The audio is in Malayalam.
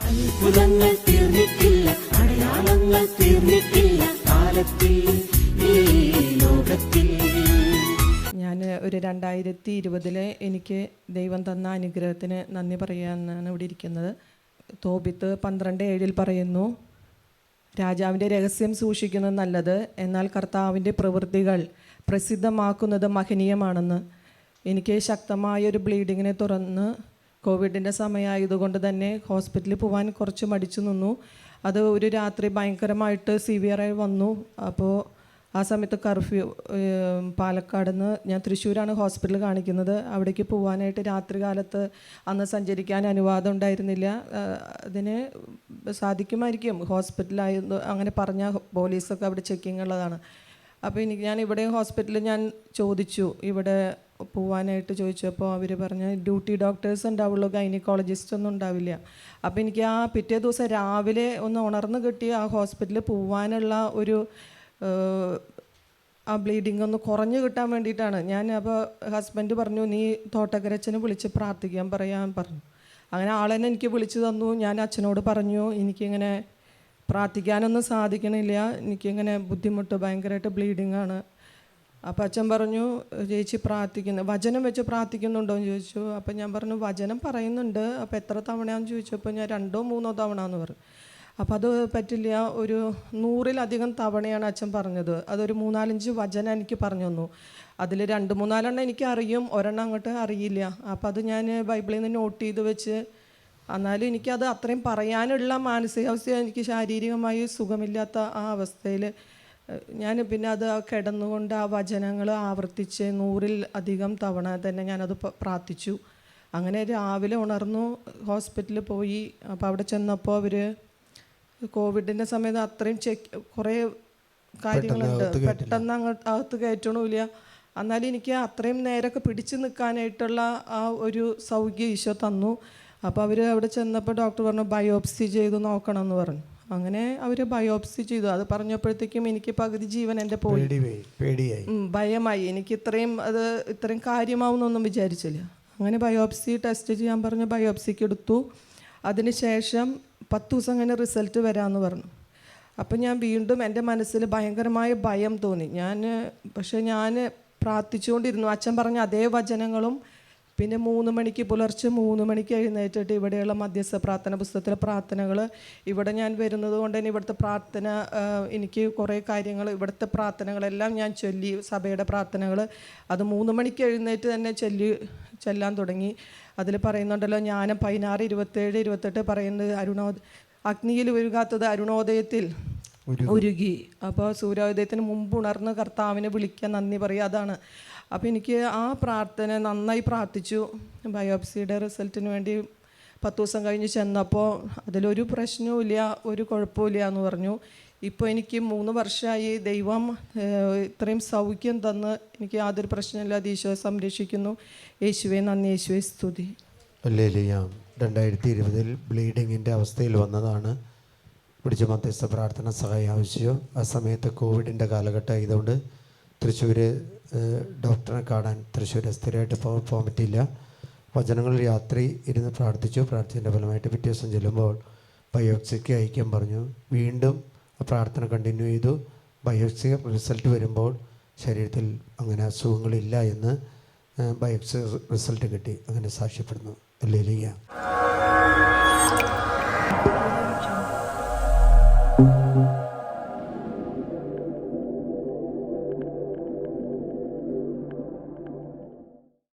അത്ഭുതങ്ങൾ തീർന്നിട്ടില്ല, അടയാളങ്ങൾ തീർന്നിട്ടില്ല കാലത്തിൽ ഈ ലോകത്തിൽ. ഞാൻ ഒരു 2020 എനിക്ക് ദൈവം തന്ന അനുഗ്രഹത്തിന് നന്ദി പറയാമെന്നാണ് ഇവിടെ ഇരിക്കുന്നത്. തോബിത്ത് 12:7 പറയുന്നു, രാജാവിൻ്റെ രഹസ്യം സൂക്ഷിക്കുന്നത് നല്ലത്, എന്നാൽ കർത്താവിൻ്റെ പ്രവൃത്തികൾ പ്രസിദ്ധമാക്കുന്നത് മഹനീയമാണെന്ന്. എനിക്ക് ശക്തമായൊരു ബ്ലീഡിങ്ങിനെ തുടർന്ന് കോവിഡിൻ്റെ സമയമായതുകൊണ്ട് തന്നെ ഹോസ്പിറ്റലിൽ പോകാൻ കുറച്ച് മടിച്ചു നിന്നു. അത് ഒരു രാത്രി ഭയങ്കരമായിട്ട് സിവിയറായി വന്നു. അപ്പോൾ ആ സമയത്ത് കർഫ്യൂ, പാലക്കാട് നിന്ന് ഞാൻ തൃശ്ശൂരാണ് ഹോസ്പിറ്റലിൽ കാണിക്കുന്നത്. അവിടേക്ക് പോകാനായിട്ട് രാത്രി കാലത്ത് അന്ന് സഞ്ചരിക്കാൻ അനുവാദം ഉണ്ടായിരുന്നില്ല. അതിന് സാധിക്കുമായിരിക്കും, ഹോസ്പിറ്റലായി അങ്ങനെ പറഞ്ഞ പോലീസൊക്കെ അവിടെ ചെക്കിങ് ഉള്ളതാണ്. അപ്പോൾ ഞാൻ ഇവിടെ ഹോസ്പിറ്റലിൽ ഞാൻ ചോദിച്ചു, ഇവിടെ പോവാനായിട്ട് ചോദിച്ചപ്പോൾ അവർ പറഞ്ഞ ഡ്യൂട്ടി ഡോക്ടേഴ്സ് ഉണ്ടാവുള്ളൂ, ഗൈനക്കോളജിസ്റ്റ് ഒന്നും ഉണ്ടാവില്ല. അപ്പോൾ എനിക്ക് ആ പിറ്റേ ദിവസം രാവിലെ ഒന്ന് ഉണർന്ന് കിട്ടി ആ ഹോസ്പിറ്റലിൽ പോവാനുള്ള ഒരു ആ ബ്ലീഡിങ് ഒന്ന് കുറഞ്ഞു കിട്ടാൻ വേണ്ടിയിട്ടാണ് ഞാൻ. അപ്പോൾ ഹസ്ബൻഡ് പറഞ്ഞു, നീ തോട്ടക്കരച്ചനെ വിളിച്ച് പ്രാർത്ഥിക്കാൻ പറയാൻ പറഞ്ഞു. അങ്ങനെ ആളെന്നെ എനിക്ക് വിളിച്ചു തന്നു. ഞാൻ അച്ഛനോട് പറഞ്ഞു, എനിക്കിങ്ങനെ പ്രാർത്ഥിക്കാനൊന്നും സാധിക്കണില്ല, എനിക്കിങ്ങനെ ബുദ്ധിമുട്ട്, ഭയങ്കരമായിട്ട് ബ്ലീഡിങ് ആണ്. അപ്പോൾ അച്ഛൻ പറഞ്ഞു, ചേച്ചി വചനം വെച്ച് പ്രാർത്ഥിക്കുന്നുണ്ടോ എന്ന് ചോദിച്ചു. അപ്പോൾ ഞാൻ പറഞ്ഞു, വചനം പറയുന്നുണ്ട്. അപ്പോൾ എത്ര തവണയാണെന്ന് ചോദിച്ചപ്പോൾ ഞാൻ 2-3 തവണ എന്ന് പറഞ്ഞു. അപ്പോൾ അത് പറ്റില്ല, ഒരു 100-ലധികം തവണയാണ് അച്ഛൻ പറഞ്ഞത്. അതൊരു 3-4 വചനം എനിക്ക് പറഞ്ഞു തന്നു. അതിൽ 2-3 എനിക്ക് അറിയും, ഒരെണ്ണം അങ്ങോട്ട് അറിയില്ല. അപ്പോൾ അത് ഞാൻ ബൈബിളിൽ നിന്ന് നോട്ട് ചെയ്ത് വെച്ച്, എന്നാലും എനിക്കത് അത്രയും പറയാനുള്ള മാനസികാവസ്ഥ, എനിക്ക് ശാരീരികമായി സുഖമില്ലാത്ത ആ അവസ്ഥയിൽ ഞാൻ പിന്നെ അത് കിടന്നുകൊണ്ട് ആ വചനങ്ങൾ ആവർത്തിച്ച് 100-ലധികം തവണ തന്നെ ഞാനത് പ്രാർത്ഥിച്ചു. അങ്ങനെ രാവിലെ ഉണർന്നു, ഹോസ്പിറ്റലിൽ പോയി. അപ്പോൾ അവിടെ ചെന്നപ്പോൾ അവർ കോവിഡിൻ്റെ സമയത്ത് അത്രയും കുറേ കാര്യങ്ങളുണ്ട്, പെട്ടെന്ന് അകത്ത് കയറ്റണമില്ല. എന്നാലും എനിക്ക് അത്രയും നേരമൊക്കെ പിടിച്ചു നിൽക്കാനായിട്ടുള്ള ആ ഒരു സൗകര്യം ഈശോ തന്നു. അപ്പോൾ അവർ അവിടെ ചെന്നപ്പോൾ ഡോക്ടർ പറഞ്ഞു, ബയോപ്സി ചെയ്ത് നോക്കണം എന്ന് പറഞ്ഞു. അങ്ങനെ അവർ ബയോപ്സി ചെയ്തു. അത് പറഞ്ഞപ്പോഴത്തേക്കും എനിക്ക് പകുതി ജീവൻ എൻ്റെ പോയി, ഭയമായി. എനിക്ക് ഇത്രയും കാര്യമാവുന്നൊന്നും വിചാരിച്ചില്ല. അങ്ങനെ ബയോപ്സി ടെസ്റ്റ് ചെയ്യാൻ പറഞ്ഞു, ബയോപ്സിക്ക് എടുത്തു. അതിന് ശേഷം 10 ദിവസം അങ്ങനെ റിസൾട്ട് വരാമെന്ന് പറഞ്ഞു. അപ്പം ഞാൻ വീണ്ടും എൻ്റെ മനസ്സിൽ ഭയങ്കരമായ ഭയം തോന്നി. പക്ഷേ ഞാൻ പ്രാർത്ഥിച്ചുകൊണ്ടിരുന്നു. അച്ഛൻ പറഞ്ഞ അതേ വചനങ്ങളും പിന്നെ 3 മണിക്ക്, പുലർച്ചെ 3 മണിക്ക് എഴുന്നേറ്റിട്ട് ഇവിടെയുള്ള മധ്യസ്ഥ പ്രാർത്ഥന പുസ്തകത്തിലെ പ്രാർത്ഥനകൾ, ഇവിടെ ഞാൻ വരുന്നത് കൊണ്ട് തന്നെ ഇവിടുത്തെ പ്രാർത്ഥന, എനിക്ക് കുറേ കാര്യങ്ങൾ, ഇവിടുത്തെ പ്രാർത്ഥനകളെല്ലാം ഞാൻ ചൊല്ലി, സഭയുടെ പ്രാർത്ഥനകൾ അത് 3 മണിക്ക് എഴുന്നേറ്റ് തന്നെ ചൊല്ലാൻ തുടങ്ങി. അതിൽ പറയുന്നുണ്ടല്ലോ, ജ്ഞാനം 16, 27, 28 പറയുന്നത് അഗ്നിയിൽ ഉരുകാത്തത് അരുണോദയത്തിൽ ഉരുകി. അപ്പോൾ സൂര്യോദയത്തിന് മുമ്പ് ഉണർന്ന് കർത്താവിനെ വിളിക്കാൻ, നന്ദി പറയുക, അതാണ്. അപ്പോൾ എനിക്ക് ആ പ്രാർത്ഥന നന്നായി പ്രാർത്ഥിച്ചു. ബയോപ്സിയുടെ റിസൾട്ടിന് വേണ്ടി 10 ദിവസം കഴിഞ്ഞ് ചെന്നപ്പോൾ അതിലൊരു പ്രശ്നവുമില്ല, ഒരു കുഴപ്പമില്ല എന്ന് പറഞ്ഞു. ഇപ്പോൾ എനിക്ക് 3 വർഷമായി ദൈവം ഇത്രയും സൗഖ്യം തന്ന് എനിക്ക് യാതൊരു പ്രശ്നമില്ലാതെ ഈശോ സംരക്ഷിക്കുന്നു. യേശുവേ നന്ദി, യേശുവേ സ്തുതി. ഹല്ലേലൂയ. 2020 ബ്ലീഡിങ്ങിൻ്റെ അവസ്ഥയിൽ വന്നതാണ്. പിടിച്ച മധ്യസ്ഥ പ്രാർത്ഥന സഹായം ആവശ്യം. ആ സമയത്ത് കോവിഡിൻ്റെ കാലഘട്ടം ആയതുകൊണ്ട് തൃശ്ശൂർ ഡോക്ടറെ കാണാൻ തൃശ്ശൂർ സ്ഥിരമായിട്ട് പോകാൻ പറ്റിയില്ല. വചനങ്ങളിൽ രാത്രി ഇരുന്ന് പ്രാർത്ഥിച്ചതിൻ്റെ ഫലമായിട്ട് പിറ്റേ ദിവസം ചെല്ലുമ്പോൾ ബയോപ്സിക്ക് അയക്കാൻ പറഞ്ഞു. വീണ്ടും പ്രാർത്ഥന കണ്ടിന്യൂ ചെയ്തു. ബയോപ്സി റിസൾട്ട് വരുമ്പോൾ ശരീരത്തിൽ അങ്ങനെ അസുഖങ്ങളില്ല എന്ന് ബയോപ്സി റിസൾട്ട് കിട്ടി. അങ്ങനെ സാക്ഷ്യപ്പെടുന്നു. ഹല്ലേലൂയ.